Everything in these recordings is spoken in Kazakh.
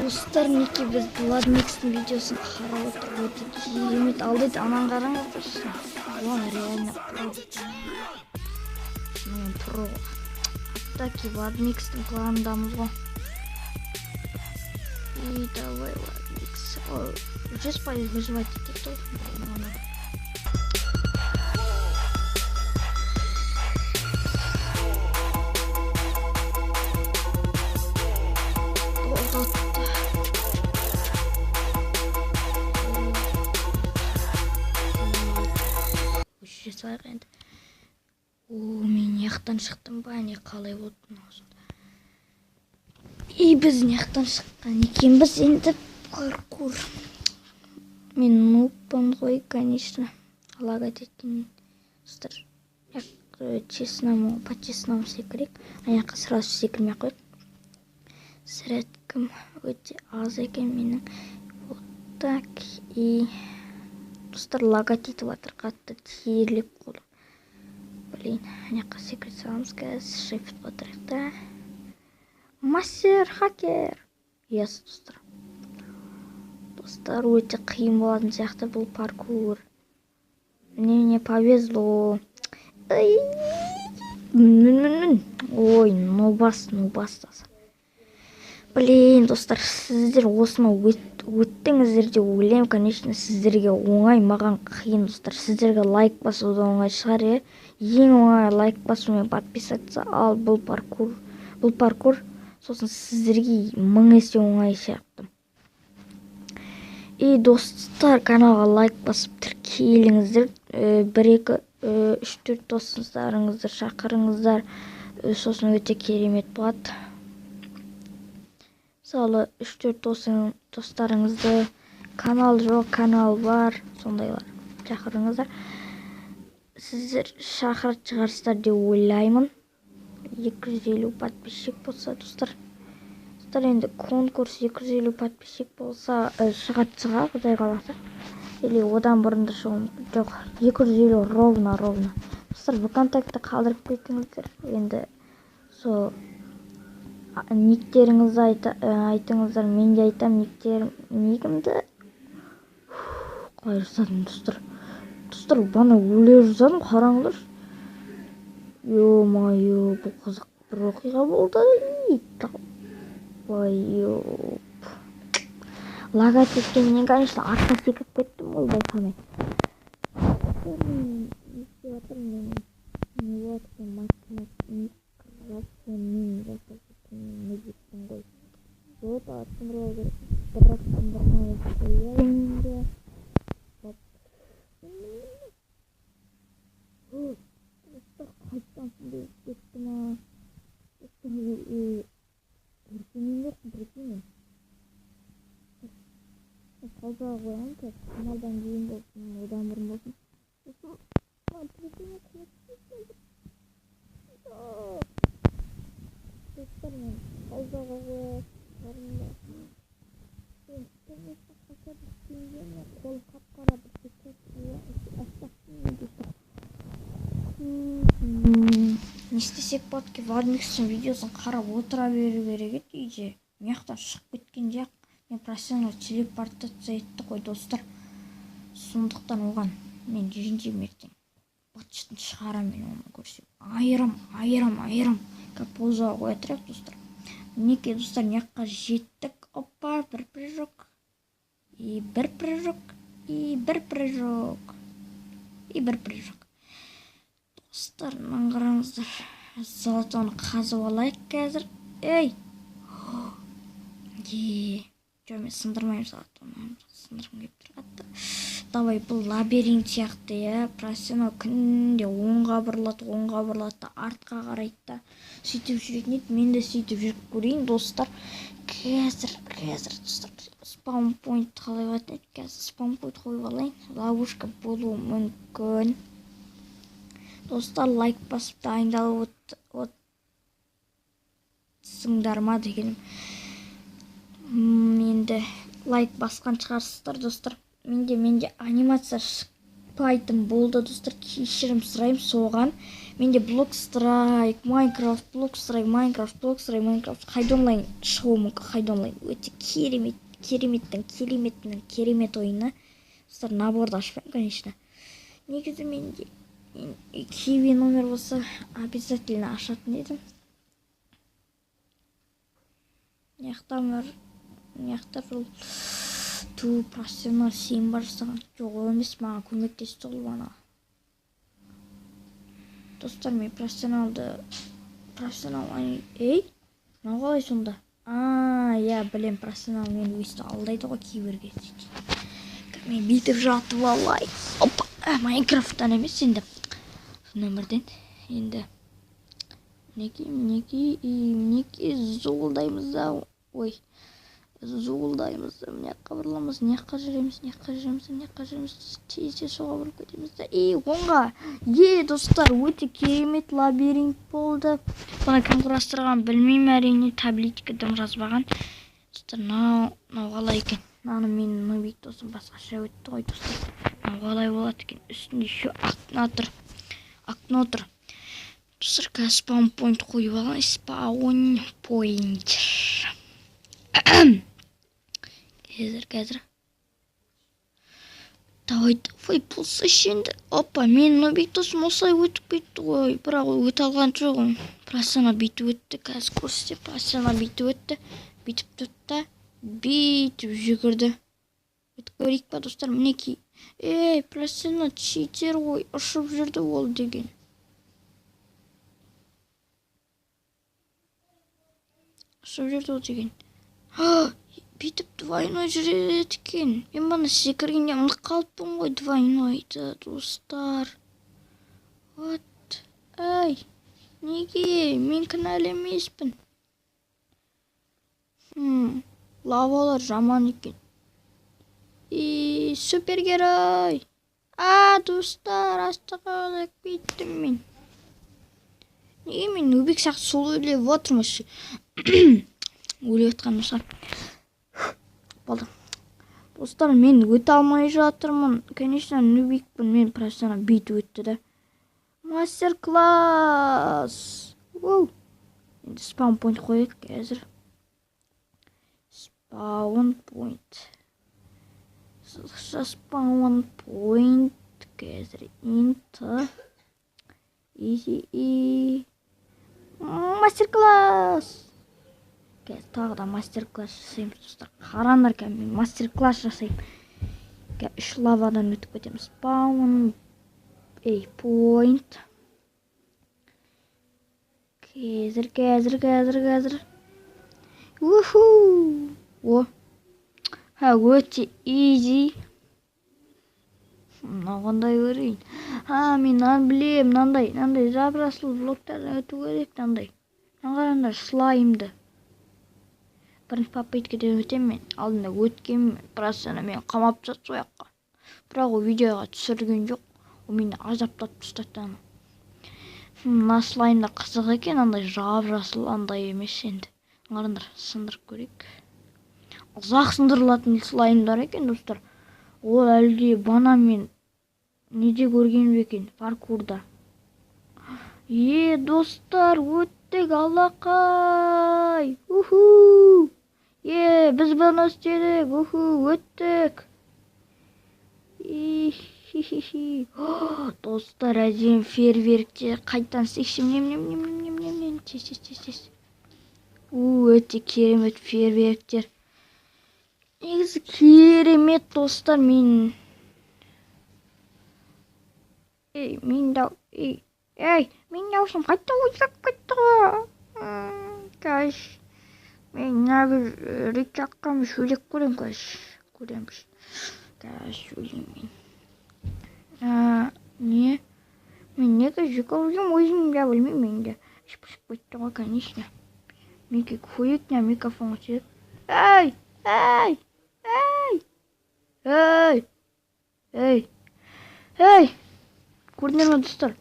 Достар, неке біз Владмикстің видеосын қарап отырып өте керемет алды. Анан қараңыздар. Вау, реально про. Мен про. Таки Владмикстің планындамыз ғой. И давай Владмикс. Уже спали выживать это тоже. Енді мен яқтан шықтым ба, не қалай болды мынау. И біз яқтан шыққан екенбіз енді паркур. Мен нубпын ғой, конечно. Лагать еткеннен. Честному, по-честному секірек. Аяққа сразу секірмей қойып. Сірәткім өте аз екен менің. Вот так. И достар, лагать етіп атыр, қатты тиерлеп қолым. Блин, аяққа секірет саламыз қазір. Шифт батырық та. Мастер хакер. Yes, достар. Достар, өте қиын болатын сияқты бұл паркур. Мне повезло. Ой, нубас. Блин, достар, сіздер осыны өттіңіздер деп ойлаймын. Конечно, сіздерге оңай, маған қиын, достар. Сіздерге лайк басуды оңай шығар, е? Ең оңай лайк басу мен подписаться. Ал бұл паркур, сосын сіздерге 1000 есе оңай сияқты. И достар, каналға лайк басып тіркеліңіздер. 1-2-3-4 досыңыздарыңызды шақырыңыздар. Сосын өте керемет болады. Мысалы 3-4 достарыңызды, канал жоқ, канал бар, сондайлар шақырыңыздар. Сіздер шақырып шығарсыздар деп ойлаймын. 250 подписчик болса, достар. Достар, енді конкурс 250 подписчик болса, шыға, құдай қаласа. Или одан бұрында шығуым жоқ. 250 ровно. Достар, ВКонтакте қалдырып кетіңіздер. Енді сол никтеріңізді айтыңыздар, мен де айтам никімді. Қалай жасадым, достар. Достар, бана өле жасадым, қараңыздар. Ё-майо, бұл қызық бір оқиға болды. Лагать еткеннен, конечно, артқа секіп кеттім ғой, байқамай. Вот артымырау керек, бірақ тындырмай қояйынды. Қайттан сынды кетті ма? Бүркемен жоқ, бүркемен. Қалжаға қояйын, каналдан кейін болсын, одан бұрын болсын. Достар, мен қалжаға қояйын. Қол қап-қара бір не істесек болады ке, Владмикстің видеосын қарап отыра беру керек еді үйде. Мияқтан шығып кеткен жақ. Мен профессионал телепортация етті қой, достар. Сондықтан оған мен ренжимін ертең. Бытшытын шығарам мен оны көрсем. Айырам. Капозаға қоя тұрайық, достар. Неке, достар, мияққа жеттік. Опа, бір прыжок. И бір прыжок. Достар, маңғараңыздар. Золотоны қазып алайық қазір. Ей! Жо, мен сындырмайым золотоны. Сындырғым кеп тұрғатты. Давай, бұл лабиринт сияқты, е. Профессионал күнде оңға бұрылады, артқа қарайды. Сөйтіп жүретін еді, мен де сөйтіп жүріп көрейін, достар. Қазір, достар. Спаунпойнт қалай батын еді, қазір спаунпойнт қойып алайын. Ловушка болуы мүмкін. Достар, лайк басып дайындалып отсыңдар ма дегенім. Менде лайк басқан шығарсыздар, достар. Менде анимация шықпайтын болды, достар. Кешірім сұрайым соған. менде Blockstrike, Minecraft, Minecraft, Hide Online шығуы мүмкін. Hide Online өте керемет ойыны. Достар, наборды ашпаймын, конечно. Негізі менде киви номер болса обязательно ашатын едім. Неқтар ол профессионал сен барсаған. Жоқ, емес, маған көмектесті ол бана. Достар, мен профессионал қалай сонда? Я білем, профессионал мен өйсті алдайды ғой кейбірге. Мен бүйтіп жатып алай. Опа, Майнкрафттан емес енді. Нөмірден енді неге зуылдаймыз да, міне қабырламыз, неққа жүреміз, тезде соға бұрып кетеміз да, оңға, достар, өте керемет лабиринт болды. Бұны кім құрастырған білмеймін, әрине, табличка дым жазбаған. Достар, мынау қалай екен? Мынаны менің нубик досым басқаша өтті ғой, достар. Мынау қалай болады екен? Үстінде еще окно отыр. Достар, қазір спаун пойнт қойып алған. Спаун пойнт. Қазір. Давай, болса шенді. Опа, мен нубик досым осылай өтіп кетті ғой. Бірақ өте алған жоқ ғой. Профессионал бүйтіп өтті. Қазір көрсетсе, профессионал бүйтіп өтті. Бүйтіп тұтты. Бүйтіп жүгірді. Өтіп көрейік па, достар, мінеки. Профессионал читер ғой. Ұшып жүрді ол деген. Бүйтіп двойной жүреді екен. Мен бана секіргенде ұмытып қалыппын ғой двойнойды, достар. Неге? Мен кінәлі емеспін. Лавалар жаман екен. Супергерой. Достар, астыға кеттім мен. Неге мен нубик сияқты сол өлеп отырмыз? Өлеп отқаным шығар. Болды. Достар, мен өте алмай жатырмын. Конечно, нубикпін, мен профессионал бүйтіп өтті да. Мастер-класс. Енді спаун пойнт қойып қазір. Спаун пойнт қазір. Инты. Мастер-класс. Тағы да мастер-класс жасаймыз, достар. Қарандар кәм, мен мастер-класс жасаймын. 3 лавадан өтіп кетеміз. Спаун пойнт. Қазір. Өте easy. Мынағандай көрейін. Мен білем, мынандай жап-жасыл блоктардан өту керек, мынандай. Қараңдар, слаймды. Бірінші попыткадан өтем мен. Алдында өткенмін, профессионал мен қамап жатты сояққа. Бірақ ол видеоға түсірген жоқ. Ол мені азаптап тастады. Мына слаймда қызық екен, андай жап-жасыл, андай емес енді. Қараңдар, сындырып көрейік. Ұзақ сындырылатын слаймдар екен, достар. Ол әлде бана мен неде көрген екен, паркурда. Достар, өттік, алақай. Біз бана істедік, өттік. Достар, әдем фейерверктер қайтан істейікшім. Тез. Өте керемет фейерверктер. Негізі керемет, достар, мен даусым қайта ойсап кетті ғой. Кәш, мен нағыз рычаққам шөлек көрем, кәш. Кәш, шөлем мен. Мен неге жүкіргім өзім де білмеймін енді. Шып кетті ғой, конечно. Менке көйік не микрофон өтеді. Көрдіңдер ме, достар?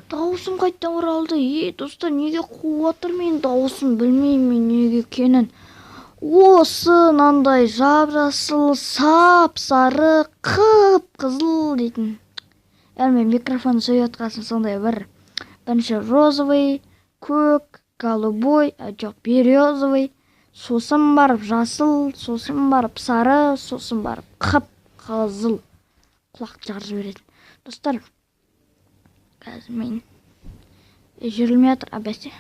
Дауысым қайттан оралды. Достар, неге қуып отыр мен дауысым, білмеймін неге екенін. Осы нандай жап-жасыл, сап-сары, қып-қызыл дейтін. Мен микрофон сөйлеп отқасын сондай бір бірінші розовый, көк, голубой, жоқ, березовый, сосын барып жасыл, сосын барып сары, сосын барып қып-қызыл. Құлақты жарып жіберетін. Достар, қазір мен жүрілмей жатыр, абәсе.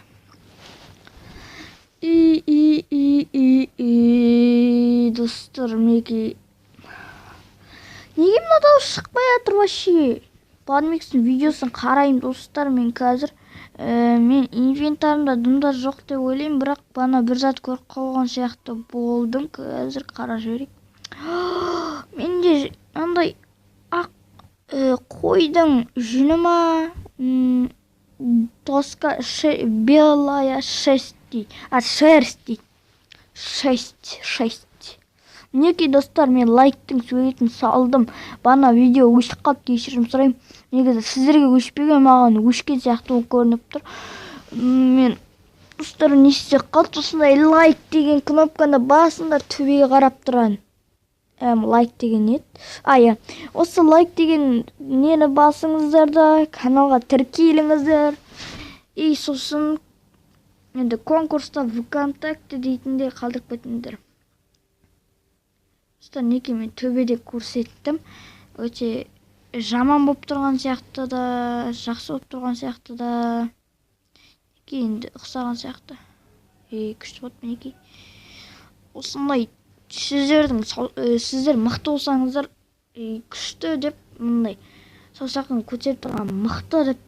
Достар, неге мына дауыс шықпай жатыр вообще? Бадмикстің видеосын қарайым, достар. Мен қазір мен инвентарымда дымдар жоқ деп ойлаймын, бірақ бана бір зат көріп қалған сияқты болдым. Қазір қарап жіберейік. Менде андай ақ қойдың жүні ма? Доска белая шерсть дейді. Шерсть. Мінекей, достар, мен лайктың суретін салдым. Бана видео өшіп қалып, кешірім сұраймын. Негізі сіздерге өшпеген, маған өшкен сияқты болып көрініп тұр. Мен, достар, не істеп қалды, осындай лайк деген кнопканы басында төбеге қарап тұрған. Лайк деген не? Осы лайк деген нені басыңыздар да, каналға тіркеліңіздер. Сосын енді конкурста ВКонтакте дейтінде қалдырып кетіңдер. Достар, неге мен төбеде көрсеттім. Өте жаман болып тұрған сияқты да, жақсы болып тұрған сияқты да. Неге енді ұқсаған сияқты. Күшті болды мінекей. Осындай сіздер мықты болсаңыздар, күшті деп, мындай саусағын көтеріп тұрған мықты деп.